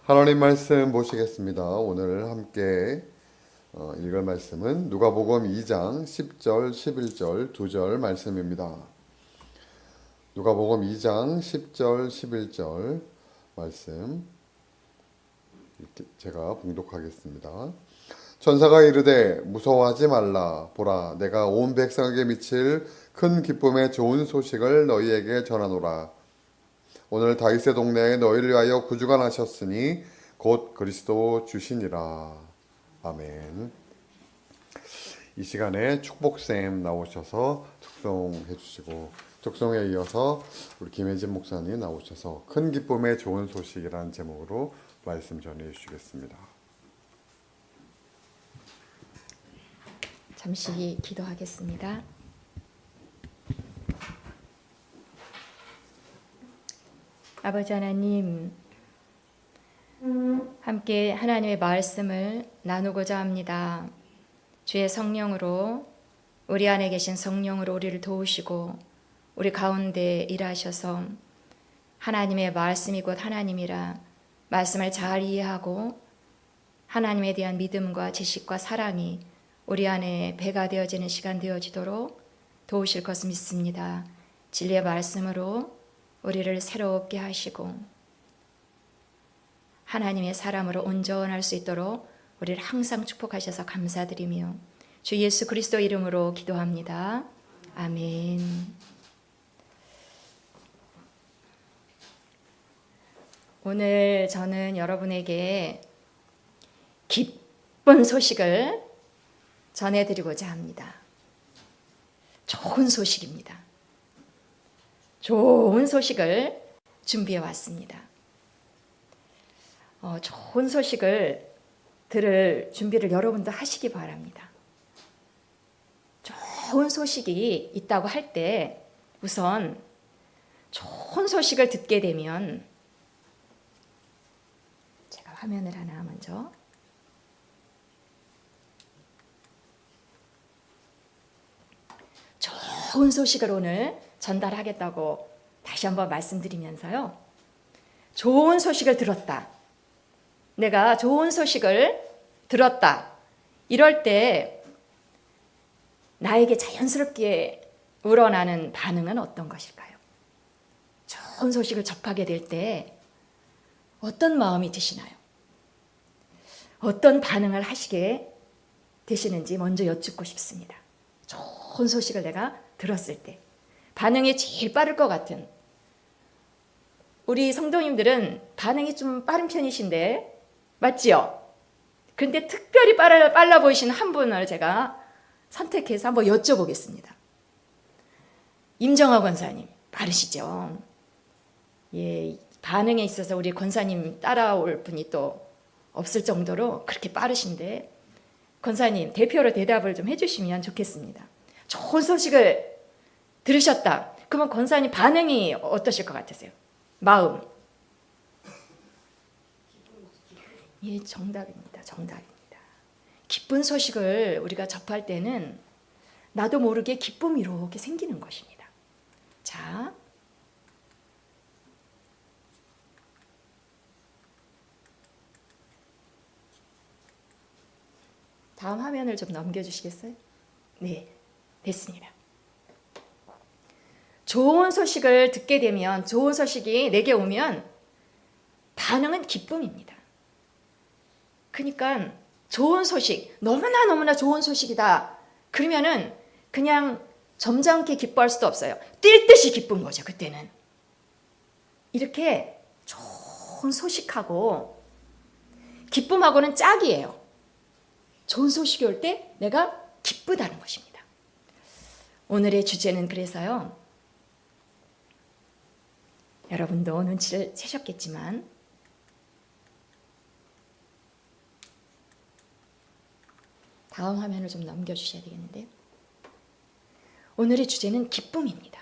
하나님 말씀 보시겠습니다. 오늘 함께 읽을 말씀은 누가복음 2장 10절, 11절, 2절 말씀입니다. 누가복음 2장 10절, 11절 말씀 제가 봉독하겠습니다. 천사가 이르되 무서워하지 말라. 보라, 내가 온 백성에게 미칠 큰 기쁨의 좋은 소식을 너희에게 전하노라. 오늘 다윗의 동네에 너희를 위하여 구주가 나셨으니 곧 그리스도 주시니라. 아멘. 이 시간에 축복쌤 나오셔서 축송해 주시고, 축송에 이어서 우리 김혜진 목사님 나오셔서 큰 기쁨의 좋은 소식이라는 제목으로 말씀 전해 주시겠습니다. 잠시 기도하겠습니다. 아버지 하나님, 함께 하나님의 말씀을 나누고자 합니다. 주의 성령으로, 우리 안에 계신 성령으로 우리를 도우시고 우리 가운데 일하셔서 하나님의 말씀이 곧 하나님이라 말씀을 잘 이해하고 하나님에 대한 믿음과 지식과 사랑이 우리 안에 배가 되어지는 시간 되어지도록 도우실 것을 믿습니다. 진리의 말씀으로 우리를 새롭게 하시고 하나님의 사람으로 온전할 수 있도록 우리를 항상 축복하셔서 감사드리며 주 예수 그리스도 이름으로 기도합니다. 아멘. 오늘 저는 여러분에게 기쁜 소식을 전해드리고자 합니다. 좋은 소식입니다. 좋은 소식을 준비해 왔습니다. 좋은 소식을 들을 준비를 여러분도 하시기 바랍니다. 좋은 소식이 있다고 할 때 우선 좋은 소식을 듣게 되면 제가 화면을 하나 먼저 좋은 소식을 오늘 전달하겠다고 다시 한번 말씀드리면서요. 좋은 소식을 들었다. 내가 좋은 소식을 들었다. 이럴 때 나에게 자연스럽게 우러나는 반응은 어떤 것일까요? 좋은 소식을 접하게 될 때 어떤 마음이 드시나요? 어떤 반응을 하시게 되시는지 먼저 여쭙고 싶습니다. 좋은 소식을 내가 들었을 때 반응이 제일 빠를 것 같은, 우리 성도님들은 반응이 좀 빠른 편이신데 맞지요? 그런데 특별히 빨라 보이시는 한 분을 제가 선택해서 한번 여쭤보겠습니다. 임정화 권사님 빠르시죠? 예, 반응에 있어서 우리 권사님 따라올 분이 또 없을 정도로 그렇게 빠르신데 권사님 대표로 대답을 좀 해주시면 좋겠습니다. 좋은 소식을 들으셨다. 그러면 권사님 반응이 어떠실 것 같으세요? 마음. 예, 정답입니다. 정답입니다. 기쁜 소식을 우리가 접할 때는 나도 모르게 기쁨이 이렇게 생기는 것입니다. 자, 다음 화면을 좀 넘겨주시겠어요? 네, 됐습니다. 좋은 소식을 듣게 되면, 좋은 소식이 내게 오면 반응은 기쁨입니다. 그러니까 좋은 소식, 너무나 좋은 소식이다. 그러면은 그냥 점잖게 기뻐할 수도 없어요. 뛸 듯이 기쁜 거죠, 그때는. 이렇게 좋은 소식하고 기쁨하고는 짝이에요. 좋은 소식이 올 때 내가 기쁘다는 것입니다. 오늘의 주제는 그래서요. 여러분도 눈치를 채셨겠지만 다음 화면을 좀 넘겨주셔야 되겠는데요. 오늘의 주제는 기쁨입니다.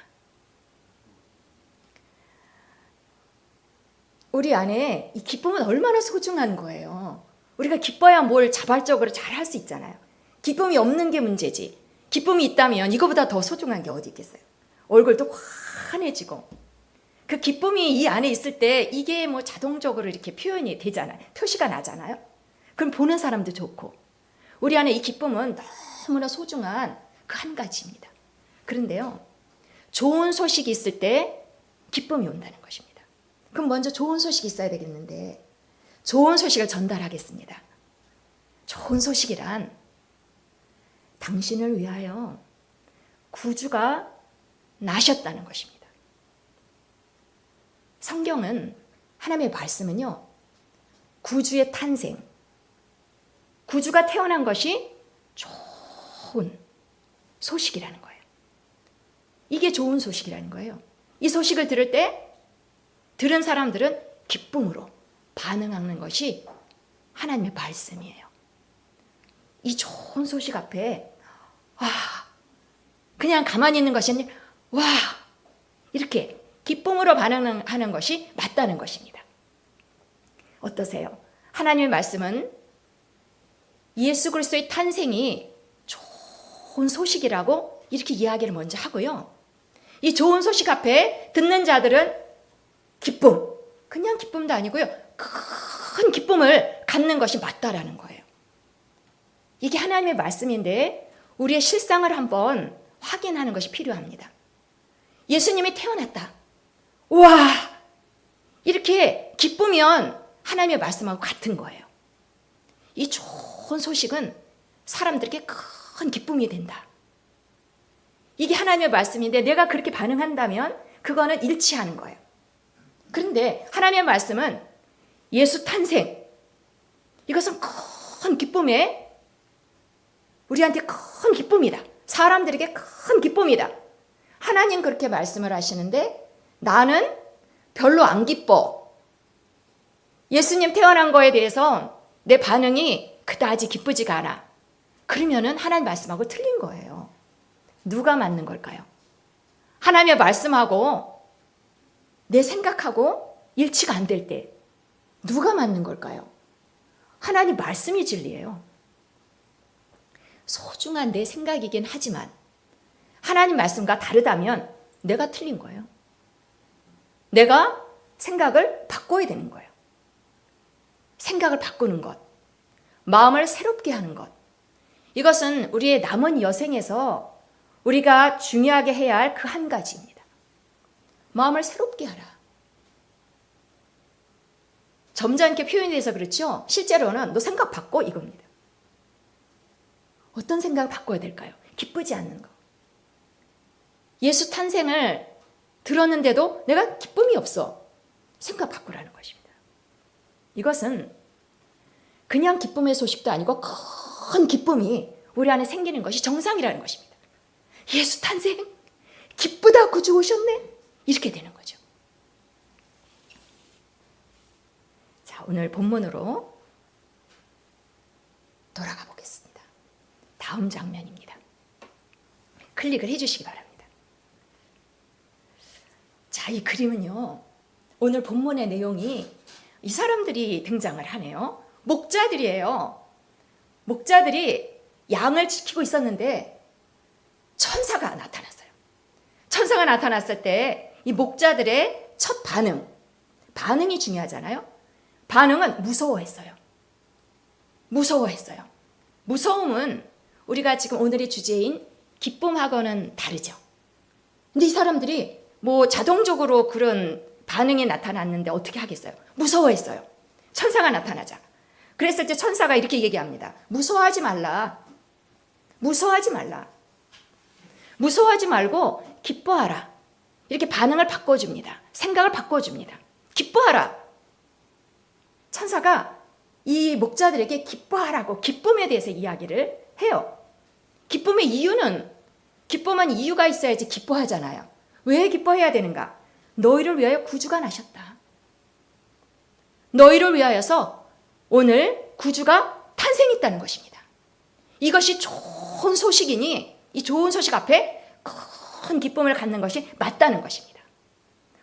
우리 안에 이 기쁨은 얼마나 소중한 거예요. 우리가 기뻐야 뭘 자발적으로 잘 할 수 있잖아요. 기쁨이 없는 게 문제지. 기쁨이 있다면 이거보다 더 소중한 게 어디 있겠어요. 얼굴도 환해지고 그 기쁨이 이 안에 있을 때 이게 뭐 자동적으로 이렇게 표현이 되잖아요. 표시가 나잖아요. 그럼 보는 사람도 좋고 우리 안에 이 기쁨은 너무나 소중한 그 한 가지입니다. 그런데요, 좋은 소식이 있을 때 기쁨이 온다는 것입니다. 그럼 먼저 좋은 소식이 있어야 되겠는데 좋은 소식을 전달하겠습니다. 좋은 소식이란 당신을 위하여 구주가 나셨다는 것입니다. 성경은, 하나님의 말씀은요, 구주의 탄생, 구주가 태어난 것이 좋은 소식이라는 거예요. 이게 좋은 소식이라는 거예요. 이 소식을 들을 때 들은 사람들은 기쁨으로 반응하는 것이 하나님의 말씀이에요. 이 좋은 소식 앞에 와, 그냥 가만히 있는 것이 아니라 와, 이렇게 기쁨으로 반응하는 것이 맞다는 것입니다. 어떠세요? 하나님의 말씀은 예수 그리스도의 탄생이 좋은 소식이라고 이렇게 이야기를 먼저 하고요. 이 좋은 소식 앞에 듣는 자들은 기쁨, 그냥 기쁨도 아니고요, 큰 기쁨을 갖는 것이 맞다라는 거예요. 이게 하나님의 말씀인데 우리의 실상을 한번 확인하는 것이 필요합니다. 예수님이 태어났다. 와! 이렇게 기쁘면 하나님의 말씀하고 같은 거예요. 이 좋은 소식은 사람들에게 큰 기쁨이 된다. 이게 하나님의 말씀인데 내가 그렇게 반응한다면 그거는 일치하는 거예요. 그런데 하나님의 말씀은 예수 탄생, 이것은 큰 기쁨에 우리한테 큰 기쁨이다. 사람들에게 큰 기쁨이다. 하나님 그렇게 말씀을 하시는데 나는 별로 안 기뻐. 예수님 태어난 거에 대해서 내 반응이 그다지 기쁘지가 않아. 그러면은 하나님 말씀하고 틀린 거예요. 누가 맞는 걸까요? 하나님의 말씀하고 내 생각하고 일치가 안 될 때 누가 맞는 걸까요? 하나님 말씀이 진리예요. 소중한 내 생각이긴 하지만 하나님 말씀과 다르다면 내가 틀린 거예요. 내가 생각을 바꿔야 되는 거예요. 생각을 바꾸는 것, 마음을 새롭게 하는 것, 이것은 우리의 남은 여생에서 우리가 중요하게 해야 할 그 한 가지입니다. 마음을 새롭게 하라. 점잖게 표현이 돼서 그렇죠? 실제로는 너 생각 바꿔 이겁니다. 어떤 생각을 바꿔야 될까요? 기쁘지 않는 거. 예수 탄생을 들었는데도 내가 기쁨이 없어. 생각 바꾸라는 것입니다. 이것은 그냥 기쁨의 소식도 아니고 큰 기쁨이 우리 안에 생기는 것이 정상이라는 것입니다. 예수 탄생, 기쁘다, 구주 오셨네. 이렇게 되는 거죠. 자, 오늘 본문으로 돌아가 보겠습니다. 다음 장면입니다. 클릭을 해주시기 바랍니다. 자, 이 그림은요, 오늘 본문의 내용이 이 사람들이 등장을 하네요. 목자들이에요. 목자들이 양을 지키고 있었는데 천사가 나타났어요. 천사가 나타났을 때 이 목자들의 첫 반응이 중요하잖아요. 반응은 무서워했어요. 무서워했어요. 무서움은 우리가 지금 오늘의 주제인 기쁨하고는 다르죠. 근데 이 사람들이 뭐 자동적으로 그런 반응이 나타났는데 어떻게 하겠어요? 무서워했어요. 천사가 나타나자. 그랬을 때 천사가 이렇게 얘기합니다. 무서워하지 말라. 무서워하지 말라. 무서워하지 말고 기뻐하라. 이렇게 반응을 바꿔줍니다. 생각을 바꿔줍니다. 기뻐하라. 천사가 이 목자들에게 기뻐하라고 기쁨에 대해서 이야기를 해요. 기쁨의 이유는, 기쁨은 이유가 있어야지 기뻐하잖아요. 왜 기뻐해야 되는가? 너희를 위하여 구주가 나셨다. 너희를 위하여서 오늘 구주가 탄생했다는 것입니다. 이것이 좋은 소식이니 이 좋은 소식 앞에 큰 기쁨을 갖는 것이 맞다는 것입니다.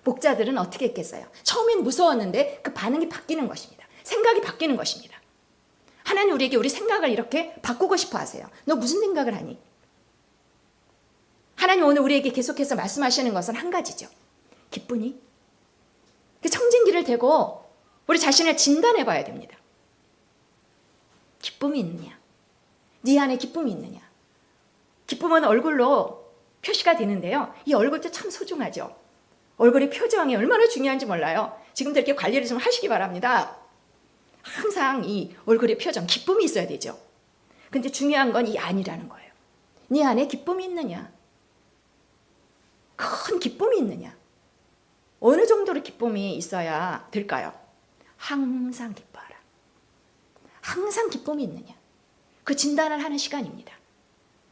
목자들은 어떻게 했겠어요? 처음엔 무서웠는데 그 반응이 바뀌는 것입니다. 생각이 바뀌는 것입니다. 하나님 우리에게 우리 생각을 이렇게 바꾸고 싶어 하세요. 너 무슨 생각을 하니? 하나님 오늘 우리에게 계속해서 말씀하시는 것은 한 가지죠. 기쁘니? 그 청진기를 대고 우리 자신을 진단해 봐야 됩니다. 기쁨이 있느냐? 네 안에 기쁨이 있느냐? 기쁨은 얼굴로 표시가 되는데요. 이 얼굴도 참 소중하죠. 얼굴의 표정이 얼마나 중요한지 몰라요. 지금도 이렇게 관리를 좀 하시기 바랍니다. 항상 이 얼굴의 표정, 기쁨이 있어야 되죠. 근데 중요한 건 이 안이라는 거예요. 네 안에 기쁨이 있느냐? 큰 기쁨이 있느냐? 어느 정도로 기쁨이 있어야 될까요? 항상 기뻐하라. 항상 기쁨이 있느냐? 그 진단을 하는 시간입니다.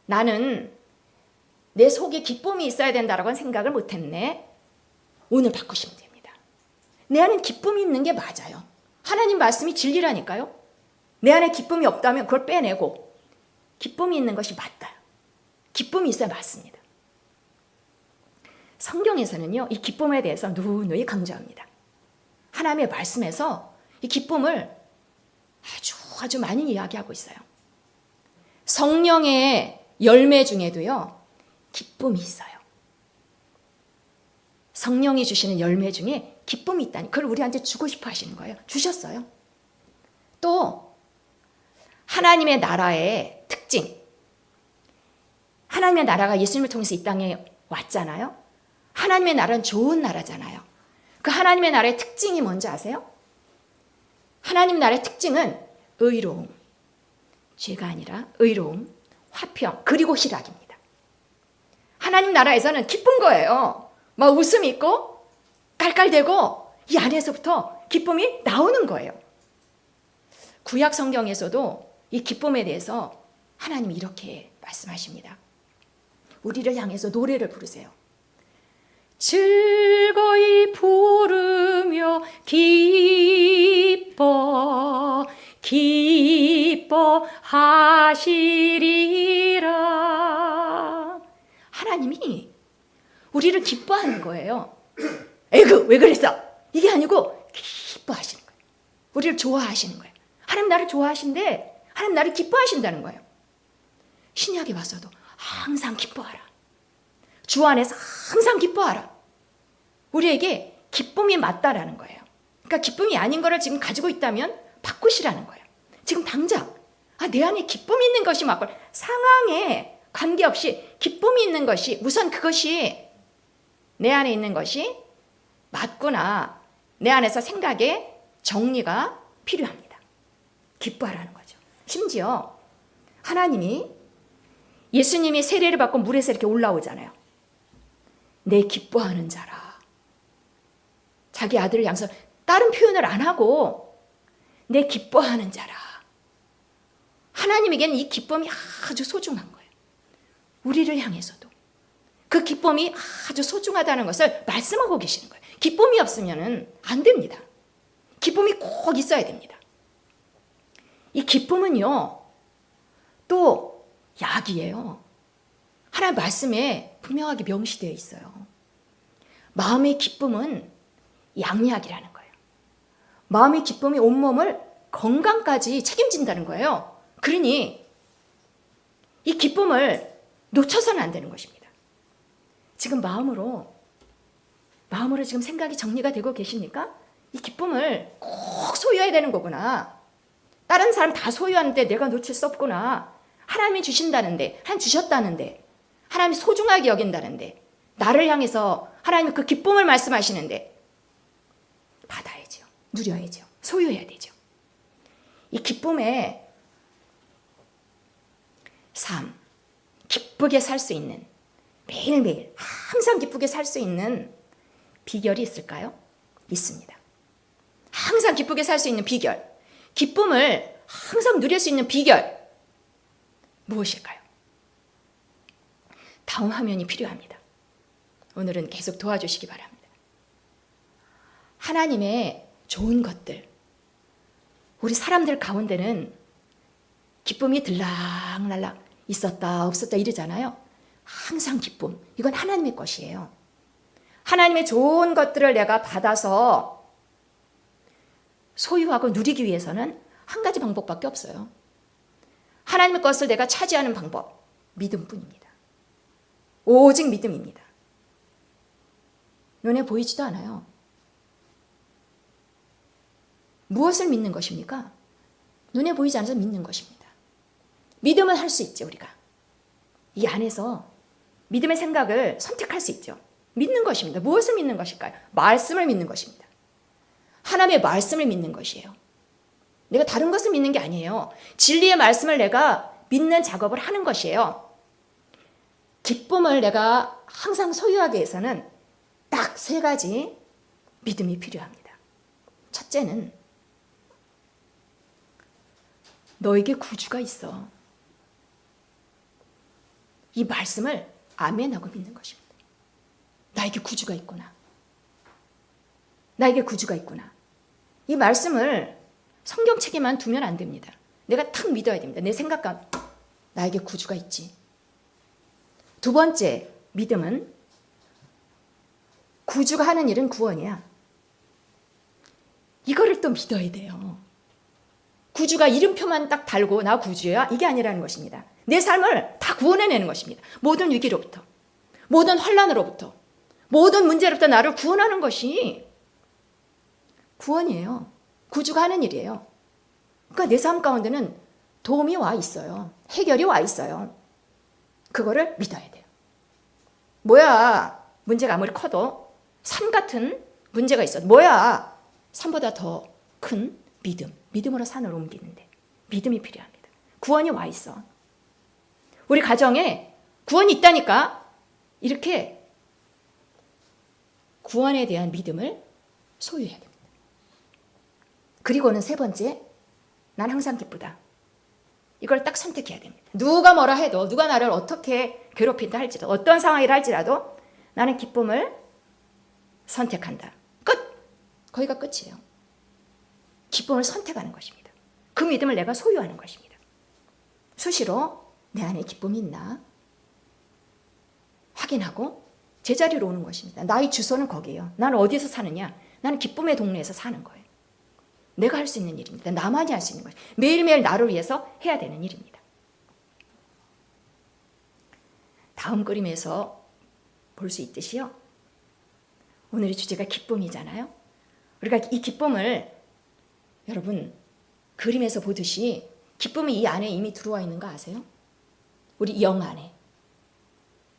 나는 내 속에 기쁨이 있어야 된다라고는 생각을 못했네. 오늘 바꾸시면 됩니다. 내 안에 기쁨이 있는 게 맞아요. 하나님 말씀이 진리라니까요. 내 안에 기쁨이 없다면 그걸 빼내고 기쁨이 있는 것이 맞다. 기쁨이 있어야 맞습니다. 성경에서는요, 이 기쁨에 대해서 누누이 강조합니다. 하나님의 말씀에서 이 기쁨을 아주 많이 이야기하고 있어요. 성령의 열매 중에도요, 기쁨이 있어요. 성령이 주시는 열매 중에 기쁨이 있다니, 그걸 우리한테 주고 싶어 하시는 거예요. 주셨어요. 또 하나님의 나라의 특징, 하나님의 나라가 예수님을 통해서 이 땅에 왔잖아요. 하나님의 나라는 좋은 나라잖아요. 그 하나님의 나라의 특징이 뭔지 아세요? 하나님 나라의 특징은 의로움, 죄가 아니라 의로움, 화평, 그리고 희락입니다. 하나님 나라에서는 기쁜 거예요. 막 웃음이 있고 깔깔대고 이 안에서부터 기쁨이 나오는 거예요. 구약 성경에서도 이 기쁨에 대해서 하나님이 이렇게 말씀하십니다. 우리를 향해서 노래를 부르세요. 즐거이 부르며 기뻐하시리라. 하나님이 우리를 기뻐하는 거예요. 에그 왜 그랬어? 이게 아니고 기뻐하시는 거예요. 우리를 좋아하시는 거예요. 하나님 나를 좋아하신데 하나님 나를 기뻐하신다는 거예요. 신약에 와서도 항상 기뻐하라. 주 안에서 항상 기뻐하라. 우리에게 기쁨이 맞다라는 거예요. 그러니까 기쁨이 아닌 거를 지금 가지고 있다면 바꾸시라는 거예요. 지금 당장 내 안에 기쁨이 있는 것이 맞고, 상황에 관계없이 기쁨이 있는 것이, 우선 그것이 내 안에 있는 것이 맞구나. 내 안에서 생각의 정리가 필요합니다. 기뻐하라는 거죠. 심지어 하나님이, 예수님이 세례를 받고 물에서 이렇게 올라오잖아요. 내 기뻐하는 자라. 자기 아들을 향해서 다른 표현을 안 하고 내 기뻐하는 자라. 하나님에게는 이 기쁨이 아주 소중한 거예요. 우리를 향해서도 그 기쁨이 아주 소중하다는 것을 말씀하고 계시는 거예요. 기쁨이 없으면 안 됩니다. 기쁨이 꼭 있어야 됩니다. 이 기쁨은요, 또 약이에요. 하나님 말씀에 분명하게 명시되어 있어요. 마음의 기쁨은 양약이라는 거예요. 마음의 기쁨이 온몸을 건강까지 책임진다는 거예요. 그러니 이 기쁨을 놓쳐서는 안 되는 것입니다. 지금 마음으로 지금 생각이 정리가 되고 계십니까? 이 기쁨을 꼭 소유해야 되는 거구나. 다른 사람 다 소유하는데 내가 놓칠 수 없구나. 하나님이 주신다는데, 하나님 주셨다는데, 하나님이 소중하게 여긴다는데, 나를 향해서 하나님이 그 기쁨을 말씀하시는데 받아야죠. 누려야죠. 소유해야 되죠. 이 기쁨의 삶, 기쁘게 살 수 있는, 매일매일 항상 기쁘게 살 수 있는 비결이 있을까요? 있습니다. 항상 기쁘게 살 수 있는 비결, 기쁨을 항상 누릴 수 있는 비결, 무엇일까요? 다음 화면이 필요합니다. 오늘은 계속 도와주시기 바랍니다. 하나님의 좋은 것들, 우리 사람들 가운데는 기쁨이 들락날락 있었다 없었다 이러잖아요. 항상 기쁨, 이건 하나님의 것이에요. 하나님의 좋은 것들을 내가 받아서 소유하고 누리기 위해서는 한 가지 방법밖에 없어요. 하나님의 것을 내가 차지하는 방법, 믿음뿐입니다. 오직 믿음입니다. 눈에 보이지도 않아요. 무엇을 믿는 것입니까? 눈에 보이지 않아서 믿는 것입니다. 믿음은 할 수 있죠, 우리가. 이 안에서 믿음의 생각을 선택할 수 있죠. 믿는 것입니다. 무엇을 믿는 것일까요? 말씀을 믿는 것입니다. 하나님의 말씀을 믿는 것이에요. 내가 다른 것을 믿는 게 아니에요. 진리의 말씀을 내가 믿는 작업을 하는 것이에요. 기쁨을 내가 항상 소유하기 위해서는 딱 3가지 믿음이 필요합니다. 첫째는 너에게 구주가 있어. 이 말씀을 아멘하고 믿는 것입니다. 나에게 구주가 있구나. 나에게 구주가 있구나. 이 말씀을 성경책에만 두면 안 됩니다. 내가 탁 믿어야 됩니다. 내 생각과 나에게 구주가 있지. 2번째 믿음은 구주가 하는 일은 구원이야. 이거를 또 믿어야 돼요. 구주가 이름표만 딱 달고 나 구주야? 이게 아니라는 것입니다. 내 삶을 다 구원해내는 것입니다. 모든 위기로부터, 모든 환난으로부터, 모든 문제로부터 나를 구원하는 것이 구원이에요. 구주가 하는 일이에요. 그러니까 내 삶 가운데는 도움이 와 있어요. 해결이 와 있어요. 그거를 믿어야 돼요. 뭐야, 문제가 아무리 커도 산 같은 문제가 있어도 뭐야, 산보다 더 큰 믿음. 믿음으로 산을 옮기는데 믿음이 필요합니다. 구원이 와 있어. 우리 가정에 구원이 있다니까. 이렇게 구원에 대한 믿음을 소유해야 됩니다. 그리고는 3번째, 난 항상 기쁘다. 이걸 딱 선택해야 됩니다. 누가 뭐라 해도, 누가 나를 어떻게 괴롭힌다 할지라도, 어떤 상황이라 할지라도 나는 기쁨을 선택한다. 끝! 거기가 끝이에요. 기쁨을 선택하는 것입니다. 그 믿음을 내가 소유하는 것입니다. 수시로 내 안에 기쁨이 있나 확인하고 제자리로 오는 것입니다. 나의 주소는 거기에요. 나는 어디서 사느냐? 나는 기쁨의 동네에서 사는 거예요. 내가 할 수 있는 일입니다. 나만이 할 수 있는 것이에요. 매일매일 나를 위해서 해야 되는 일입니다. 다음 그림에서 볼 수 있듯이요. 오늘의 주제가 기쁨이잖아요. 우리가 이 기쁨을 여러분 그림에서 보듯이 기쁨이 이 안에 이미 들어와 있는 거 아세요? 우리 영 안에.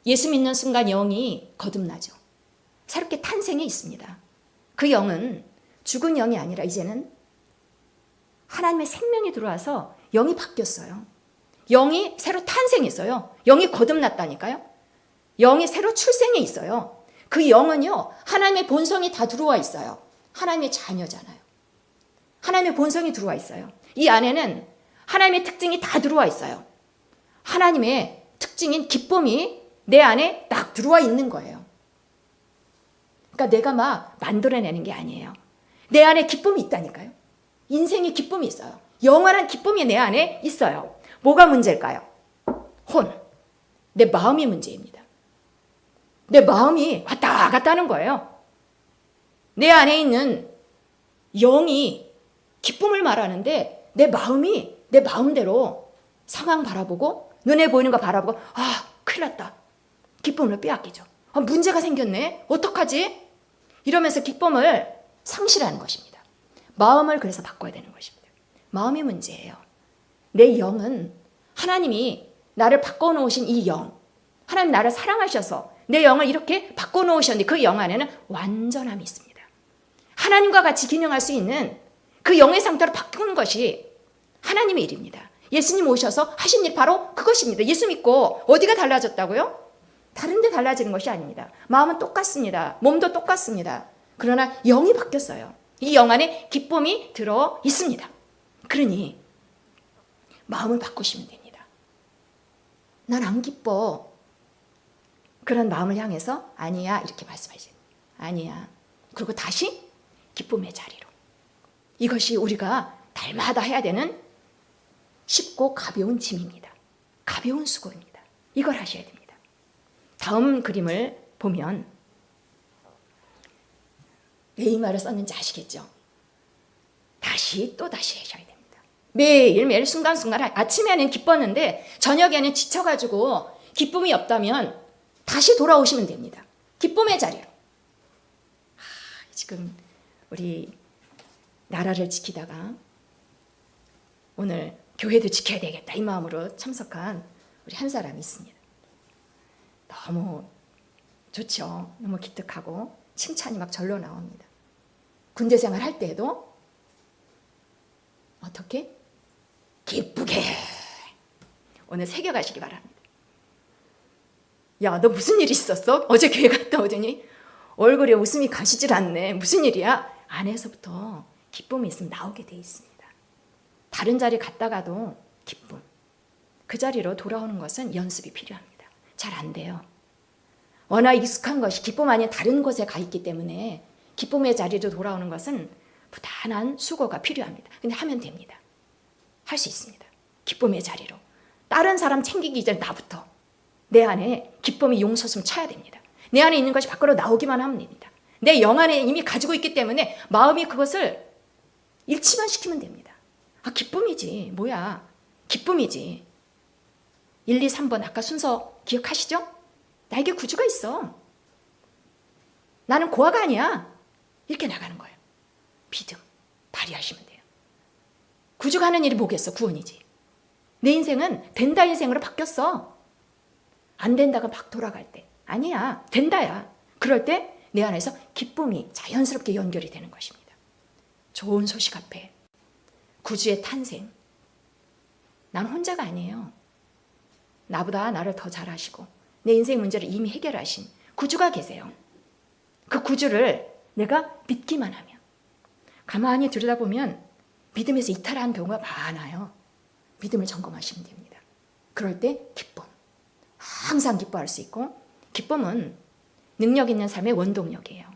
예수 믿는 순간 영이 거듭나죠. 새롭게 탄생해 있습니다. 그 영은 죽은 영이 아니라 이제는 하나님의 생명이 들어와서 영이 바뀌었어요. 영이 새로 탄생했어요. 영이 거듭났다니까요. 영이 새로 출생해 있어요. 그 영은요, 하나님의 본성이 다 들어와 있어요. 하나님의 자녀잖아요. 하나님의 본성이 들어와 있어요. 이 안에는 하나님의 특징이 다 들어와 있어요. 하나님의 특징인 기쁨이 내 안에 딱 들어와 있는 거예요. 그러니까 내가 막 만들어내는 게 아니에요. 내 안에 기쁨이 있다니까요. 인생에 기쁨이 있어요. 영원한 기쁨이 내 안에 있어요. 뭐가 문제일까요? 내 마음이 문제입니다. 내 마음이 왔다 갔다 하는 거예요. 내 안에 있는 영이 기쁨을 말하는데 내 마음이 내 마음대로 상황 바라보고 눈에 보이는 거 바라보고 큰일 났다. 기쁨을 빼앗기죠. 문제가 생겼네. 어떡하지? 이러면서 기쁨을 상실하는 것입니다. 마음을 그래서 바꿔야 되는 것입니다. 마음이 문제예요. 내 영은 하나님이 나를 바꿔놓으신 이 영, 하나님 나를 사랑하셔서 내 영을 이렇게 바꿔놓으셨는데 그 영 안에는 완전함이 있습니다. 하나님과 같이 기능할 수 있는 그 영의 상태로 바꾸는 것이 하나님의 일입니다. 예수님 오셔서 하신 일 바로 그것입니다. 예수 믿고 어디가 달라졌다고요? 다른 데 달라지는 것이 아닙니다. 마음은 똑같습니다. 몸도 똑같습니다. 그러나 영이 바뀌었어요. 이 영 안에 기쁨이 들어 있습니다. 그러니 마음을 바꾸시면 됩니다. 난 안 기뻐. 그런 마음을 향해서 아니야 이렇게 말씀하세요. 아니야. 그리고 다시 기쁨의 자리로. 이것이 우리가 날마다 해야 되는 쉽고 가벼운 짐입니다. 가벼운 수고입니다. 이걸 하셔야 됩니다. 다음 그림을 보면 왜 이 말을 썼는지 아시겠죠? 다시 또 다시 하셔야 됩니다. 매일매일 순간순간 아침에는 기뻤는데 저녁에는 지쳐가지고 기쁨이 없다면 다시 돌아오시면 됩니다. 기쁨의 자리로. 지금 우리 나라를 지키다가 오늘 교회도 지켜야 되겠다 이 마음으로 참석한 우리 한 사람이 있습니다. 너무 좋죠. 너무 기특하고 칭찬이 막 절로 나옵니다. 군대 생활 할 때에도 어떻게? 기쁘게 오늘 새겨가시기 바랍니다. 야, 너 무슨 일 있었어? 어제 교회 갔다 오더니 얼굴에 웃음이 가시질 않네. 무슨 일이야? 안에서부터 기쁨이 있으면 나오게 돼 있습니다. 다른 자리 갔다가도 기쁨. 그 자리로 돌아오는 것은 연습이 필요합니다. 잘 안 돼요. 워낙 익숙한 것이 기쁨 아닌 다른 곳에 가 있기 때문에 기쁨의 자리로 돌아오는 것은 부단한 수고가 필요합니다. 근데 하면 됩니다. 할 수 있습니다. 기쁨의 자리로. 다른 사람 챙기기 전에 나부터 내 안에 기쁨이 용솟음 차야 됩니다. 내 안에 있는 것이 밖으로 나오기만 하면 됩니다. 내 영 안에 이미 가지고 있기 때문에 마음이 그것을 일치만 시키면 됩니다. 아, 기쁨이지. 뭐야. 기쁨이지. 1, 2, 3번 아까 순서 기억하시죠? 나에게 구주가 있어. 나는 고아가 아니야. 이렇게 나가는 거예요. 믿음 발휘하시면 돼요. 구주가 하는 일이 뭐겠어? 구원이지. 내 인생은 된다 인생으로 바뀌었어. 안 된다가 막 돌아갈 때 아니야. 된다야. 그럴 때 내 안에서 기쁨이 자연스럽게 연결이 되는 것입니다. 좋은 소식 앞에 구주의 탄생. 난 혼자가 아니에요. 나보다 나를 더 잘 아시고 내 인생 문제를 이미 해결하신 구주가 계세요. 그 구주를 내가 믿기만 하면 가만히 들여다보면 믿음에서 이탈한 경우가 많아요. 믿음을 점검하시면 됩니다. 그럴 때 기쁨. 항상 기뻐할 수 있고 기쁨은 능력 있는 삶의 원동력이에요.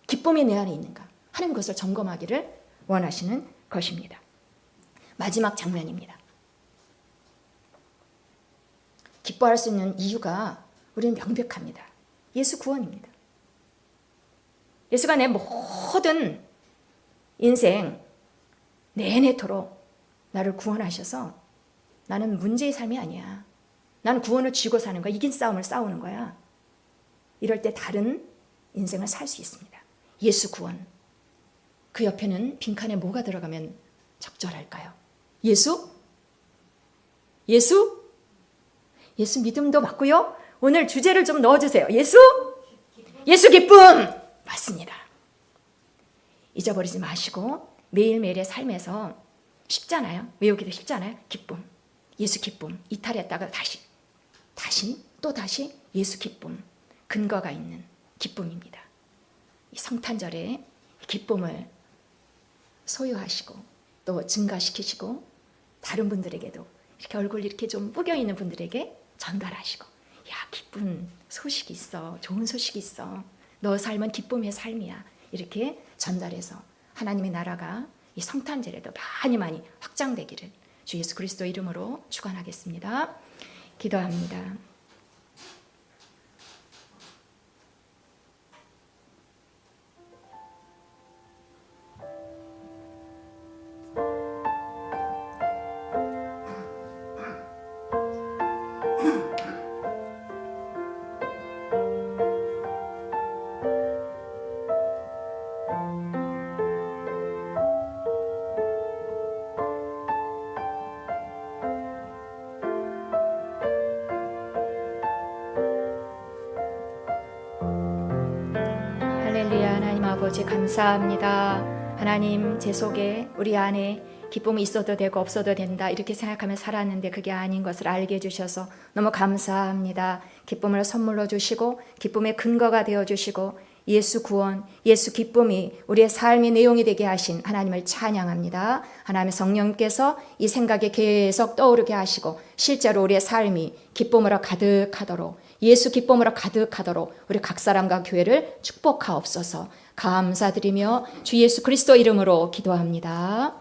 기쁨이 내 안에 있는가 하는 것을 점검하기를 원하시는 것입니다. 마지막 장면입니다. 기뻐할 수 있는 이유가 우리는 명백합니다. 예수 구원입니다. 예수가 내 모든 인생 내내토록 나를 구원하셔서 나는 문제의 삶이 아니야. 나는 구원을 쥐고 사는 거야. 이긴 싸움을 싸우는 거야. 이럴 때 다른 인생을 살 수 있습니다. 예수 구원. 그 옆에는 빈칸에 뭐가 들어가면 적절할까요? 예수? 예수? 예수 믿음도 맞고요. 오늘 주제를 좀 넣어주세요. 예수? 예수 기쁨! 맞습니다. 잊어버리지 마시고 매일매일의 삶에서 쉽잖아요. 외우기도 쉽잖아요. 기쁨. 예수 기쁨. 이탈했다가 다시 또 다시 예수 기쁨. 근거가 있는 기쁨입니다. 이 성탄절에 기쁨을 소유하시고 또 증가시키시고 다른 분들에게도 이렇게 얼굴 이렇게 좀 뿌겨 있는 분들에게 전달하시고 야 기쁜 소식이 있어. 좋은 소식이 있어. 너 삶은 기쁨의 삶이야. 이렇게 전달해서 하나님의 나라가 이 성탄절에도 많이 확장되기를 주 예수 그리스도 이름으로 축원하겠습니다. 기도합니다. 할렐루야. 하나님 아버지 감사합니다. 하나님 제 속에 우리 안에 기쁨이 있어도 되고 없어도 된다 이렇게 생각하며 살았는데 그게 아닌 것을 알게 해주셔서 너무 감사합니다. 기쁨을 선물로 주시고 기쁨의 근거가 되어주시고 예수 구원, 예수 기쁨이 우리의 삶의 내용이 되게 하신 하나님을 찬양합니다. 하나님의 성령께서 이 생각에 계속 떠오르게 하시고 실제로 우리의 삶이 기쁨으로 가득하도록 예수 기쁨으로 가득하도록 우리 각 사람과 교회를 축복하옵소서. 감사드리며 주 예수 그리스도 이름으로 기도합니다.